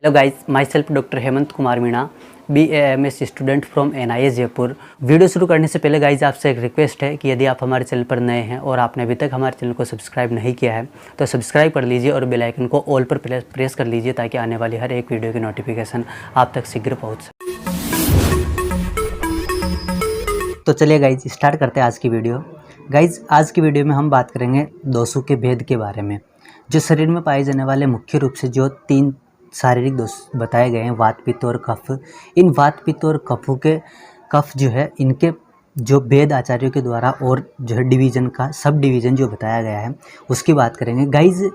Hello guys, my self doctor Hemant Kumar Meena, BAMS student from NIS Jaipur. Video शुरू करने से पहले गाइस आपसे एक रिक्वेस्ट है कि यदि आप हमारे चैनल पर नए हैं और आपने अभी तक हमारे चैनल को सब्सक्राइब नहीं किया है तो सब्सक्राइब कर लीजिए और बेल आइकन को ऑल पर प्रेस कर लीजिए ताकि आने वाली हर एक वीडियो की नोटिफिकेशन आप तक शीघ्र पहुँच सके। तो चलिए गाइज स्टार्ट करते हैं आज की वीडियो। गाइज आज की वीडियो में हम बात करेंगे दोषों के भेद के बारे में। जो शरीर में पाए जाने वाले मुख्य रूप से जो 3 शारीरिक दोष बताए गए हैं, वात, पित्त और कफ। इन वात, पित्त और कफों के कफ जो है इनके जो भेद आचार्यों के द्वारा और जो है डिवीज़न का सब डिवीज़न जो बताया गया है उसकी बात करेंगे। गाइज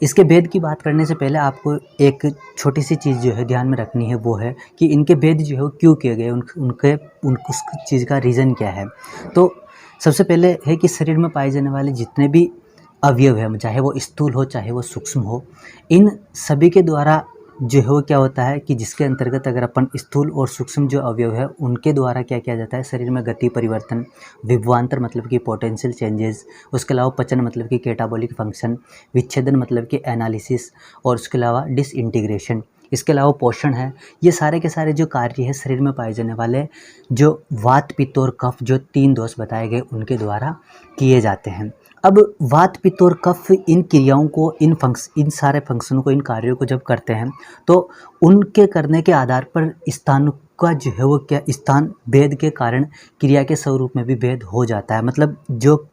इसके भेद की बात करने से पहले आपको एक छोटी सी चीज़ जो है ध्यान में रखनी है, वो है कि इनके भेद जो है वो क्यों किए गए, उस चीज़ का रीज़न क्या है। तो सबसे पहले है कि शरीर में पाए जाने वाले जितने भी अवयव हैं, चाहे वो स्थूल हो चाहे वो सूक्ष्म हो, इन सभी के द्वारा जो है वो क्या होता है कि जिसके अंतर्गत अगर अपन स्थूल और सूक्ष्म जो अवयव है उनके द्वारा क्या किया जाता है, शरीर में गति परिवर्तन, विभवांतर मतलब कि पोटेंशियल चेंजेस, उसके अलावा पचन मतलब कि कैटाबॉलिक फंक्शन, विच्छेदन मतलब कि एनालिसिस, और उसके अलावा डिसइंटीग्रेशन, इसके अलावा पोषण है। ये सारे के सारे जो कार्य है शरीर में पाए जाने वाले जो वात, पित्त और कफ जो 3 दोष बताए गए उनके द्वारा किए जाते हैं। अब वात, पित्त और कफ इन क्रियाओं को इन सारे फंक्शनों को, इन कार्यों को जब करते हैं तो उनके करने के आधार पर स्थान का जो है वो क्या स्थान भेद के कारण क्रिया के स्वरूप में भी भेद हो जाता है। मतलब जो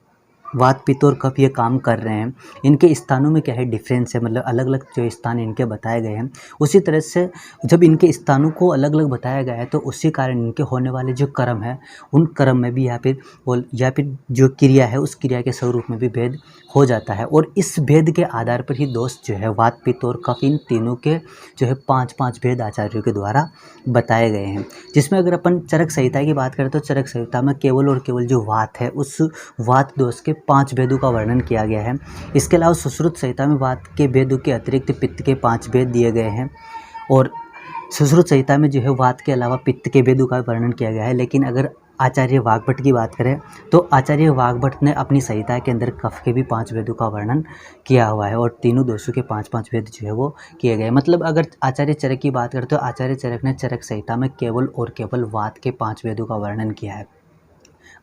वात, पित्त और कफ ये काम कर रहे हैं इनके स्थानों में क्या है डिफरेंस है, मतलब अलग अलग जो स्थान इनके बताए गए हैं। उसी तरह से जब इनके स्थानों को अलग अलग बताया गया है तो उसी कारण इनके होने वाले जो कर्म है उन कर्म में भी या फिर जो क्रिया है उस क्रिया के स्वरूप में भी भेद हो जाता है। और इस भेद के आधार पर ही दोष जो है वात, पित्त और कफ इन तीनों के जो है 5 भेद आचार्यों के द्वारा बताए गए हैं। जिसमें अगर अपन चरक संहिता की बात करें तो चरक संहिता में केवल और केवल जो वात है उस वात दोष के 5 भेदों का वर्णन किया गया है। इसके अलावा सुश्रुत संहिता में वात के भेदों के अतिरिक्त पित्त के 5 भेद दिए गए हैं और सुश्रुत संहिता में जो है वात के अलावा पित्त के भेदों का वर्णन किया गया है। लेकिन अगर आचार्य वाग्भट की बात करें तो आचार्य वाग्भट ने अपनी संहिता के अंदर कफ के भी 5 भेदों का वर्णन किया हुआ है और तीनों दोषों के 5 भेद जो है वो किए गए। मतलब अगर आचार्य चरक की बात करें तो आचार्य चरक ने चरक संहिता में केवल और केवल वात के 5 भेदों का वर्णन किया है।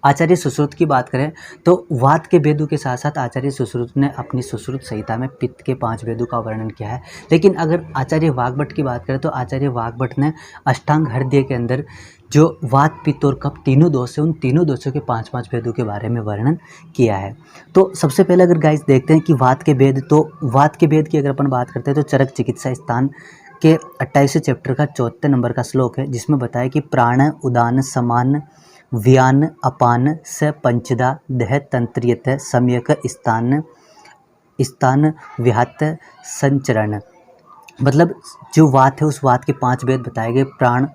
आचार्य सुश्रुत की बात करें तो वात के भेदों के साथ साथ आचार्य सुश्रुत ने अपनी सुश्रुत संहिता में पित्त के 5 भेदों का वर्णन किया है। लेकिन अगर आचार्य वाग्भट की बात करें तो आचार्य वाग्भट ने अष्टांग हृदय के अंदर जो वात, पित्त और कफ तीनों दोष है उन तीनों दोषों के 5 भेदों के बारे में वर्णन किया है। तो सबसे पहले अगर गाइस देखते हैं कि वात के भेद, तो वात के भेद की अगर अपन बात करते हैं तो चरक चिकित्सा स्थान के 28वें चैप्टर का 74 नंबर का श्लोक है जिसमें बताया कि प्राण उदान समान व्यान अपान स पंचदा देह तंत्रियत सम्यक स्थान विहत संचरण। मतलब जो वात है उस वात के 5 भेद बताए गए, प्राण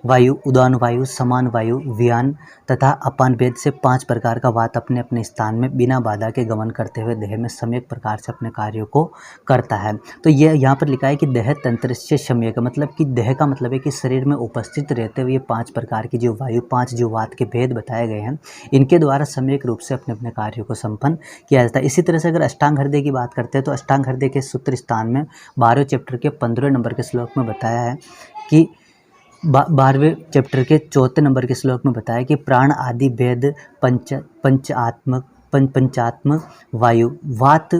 वायु, उदान वायु, समान वायु, व्यान तथा अपान भेद से 5 प्रकार का वात अपने अपने स्थान में बिना बाधा के गमन करते हुए देह में सम्यक प्रकार से अपने कार्यों को करता है। तो ये यहाँ पर लिखा है कि देह तंत्र से सम्यक, मतलब कि देह का मतलब है कि शरीर में उपस्थित रहते हुए 5 प्रकार की जो वायु, 5 जो वात के भेद बताए गए हैं इनके द्वारा सम्यक रूप से अपने अपने कार्यों को संपन्न किया जाता है। इसी तरह से अगर अष्टांग हृदय की बात करते हैं तो अष्टांग हृदय के सूत्र स्थान में 12वें चैप्टर के 15वें नंबर के श्लोक में बताया है कि 12वें चैप्टर के 4 नंबर के श्लोक में बताया कि प्राण आदि भेद पंचात्म वायु, वात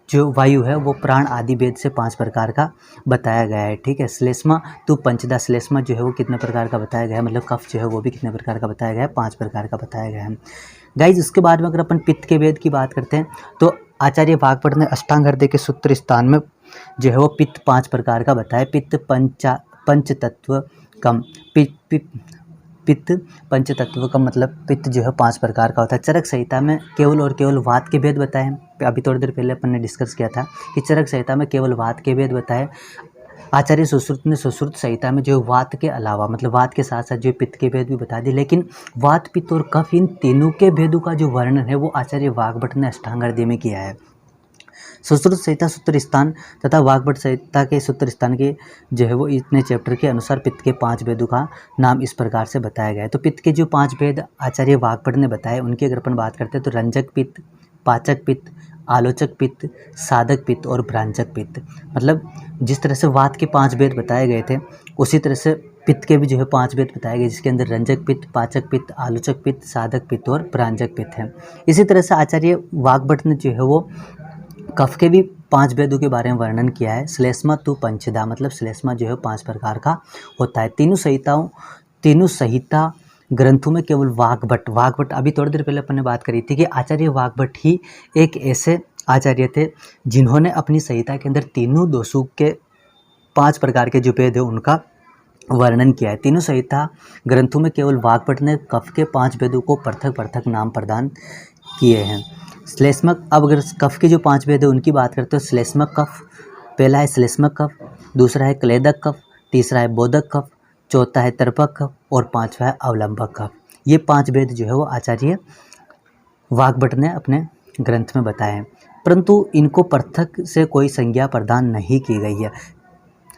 जो वायु है वो प्राण आदि भेद से 5 प्रकार का बताया गया है। ठीक है, श्लेष्मा तो पंचदा, श्लेष्मा जो है वो कितने प्रकार का बताया गया है, मतलब कफ जो है वो भी कितने प्रकार का बताया गया है, 5 प्रकार का बताया गया है। गाइज उसके बाद में अगर अपन पित्त के भेद की बात करते हैं तो आचार्य वाग्भट ने अष्टांग हृदय के सूत्र स्थान में जो है वो पित्त 5 प्रकार का बताया। पित्त पंच तत्व कम, पित्त पंच तत्व का मतलब पित्त जो है 5 प्रकार का होता है। चरक संहिता में केवल और केवल वात के भेद बताए हैं। अभी थोड़ी देर पहले अपन ने डिस्कस किया था कि चरक संहिता में केवल वात के भेद बताए। आचार्य सुश्रुत ने सुश्रुत संहिता में जो वात के अलावा, मतलब वात के साथ साथ जो पित्त के भेद भी बता दिए। लेकिन वात, पित्त और कफ इन तीनों के भेदों का जो वर्णन है वो आचार्य वाग्भट ने अष्टांग हृदय में किया है। सुश्रुत संहिता सूत्र स्थान तथा वाग्भट संहिता के सूत्र स्थान के जो है वो इतने चैप्टर के अनुसार पित्त के 5 भेदों का नाम इस प्रकार से बताया गया है। तो पित्त के जो 5 भेद आचार्य वाग्भट ने बताए उनकी अगर अपन बात करते हैं तो रंजक पित्त, पाचक पित्त, आलोचक पित्त, साधक पित्त और भ्रांजक पित्त। मतलब जिस तरह से वात के 5 भेद बताए गए थे, उसी तरह से पित्त के भी जो है 5 भेद बताए गए, जिसके अंदर रंजक पित्त, पाचक पित्त, आलोचक पित्त, साधक पित्त और भ्रांजक पित्त है। इसी तरह से आचार्य वाग्भट ने जो है वो कफ के भी 5 भेदों के बारे में वर्णन किया है। श्लेष्मा तु पंचधा, मतलब श्लेष्मा जो है 5 प्रकार का होता है। तीनों संहिता ग्रंथों में केवल वाग्भट अभी थोड़ी देर पहले अपन ने बात करी थी कि आचार्य वाग्भट ही एक ऐसे आचार्य थे जिन्होंने अपनी संहिता के अंदर तीनों दोषों के 5 प्रकार के जो भेद है उनका वर्णन किया है। तीनों संहिता ग्रंथों में केवल वाग्भट ने कफ के 5 भेदों को पृथक पृथक नाम प्रदान किए हैं। श्लेष्मक, अब अगर कफ के जो 5 भेद है उनकी बात करते हो, श्लेष्मक कफ, पहला है श्लेष्मक कफ, दूसरा है क्लेदक कफ, तीसरा है बोधक कफ, चौथा है तर्पक कफ और 5वां है अवलंबक कफ। ये 5 भेद जो है वो आचार्य वाग्भट ने अपने ग्रंथ में बताए हैं, परंतु इनको पृथक से कोई संज्ञा प्रदान नहीं की गई है।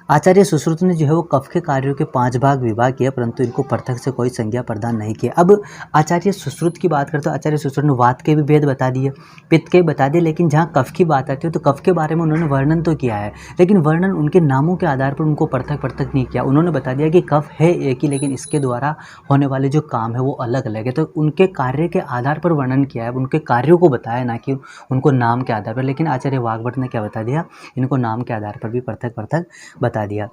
आचार्य सुश्रुत ने जो है वो कफ के कार्यों के 5 भाग विभाग किया, परंतु इनको पृथक से कोई संज्ञा प्रदान नहीं किया। अब आचार्य सुश्रुत की बात करते हो, आचार्य सुश्रुत ने वात के भी भेद बता दिए, पित्त के बता दिए, लेकिन जहाँ कफ की बात आती है तो कफ के बारे में उन्होंने वर्णन तो किया है, लेकिन वर्णन उनके नामों के आधार पर उनको पृथक पृथक नहीं किया। उन्होंने बता दिया कि कफ है एक ही, लेकिन इसके द्वारा होने वाले जो काम है वो अलग अलग है, तो उनके कार्य के आधार पर वर्णन किया है, उनके कार्यों को बताया, ना कि उनको नाम के आधार पर। लेकिन आचार्य वाग्भट ने क्या बता दिया, इनको नाम के आधार पर भी पृथक पृथक बता दिया।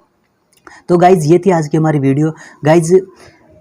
तो गाइज़ ये थी आज की हमारी वीडियो। गाइज़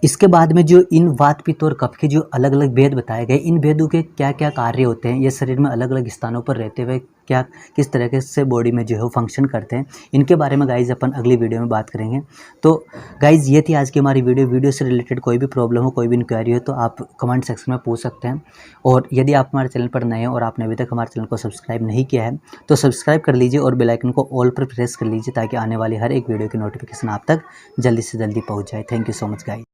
इसके बाद में जो इन वात पित्त और कफ के जो अलग अलग भेद बताए गए, इन भेदों के क्या क्या कार्य होते हैं, ये शरीर में अलग अलग स्थानों पर रहते हुए क्या किस तरीके से बॉडी में जो है वो फंक्शन करते हैं, इनके बारे में गाइज़ अपन अगली वीडियो में बात करेंगे। तो गाइज़ ये थी आज की हमारी वीडियो से रिलेटेड कोई भी प्रॉब्लम हो, कोई भी इंक्वायरी हो तो आप कमेंट सेक्शन में पूछ सकते हैं। और यदि आप हमारे चैनल पर नए हैं और आपने अभी तक हमारे चैनल को सब्सक्राइब नहीं किया है तो सब्सक्राइब कर लीजिए और बेल आइकन को ऑल पर प्रेस कर लीजिए, ताकि आने वाली हर एक वीडियो की नोटिफिकेशन आप तक जल्दी से जल्दी पहुँच जाए। Thank you so much guys.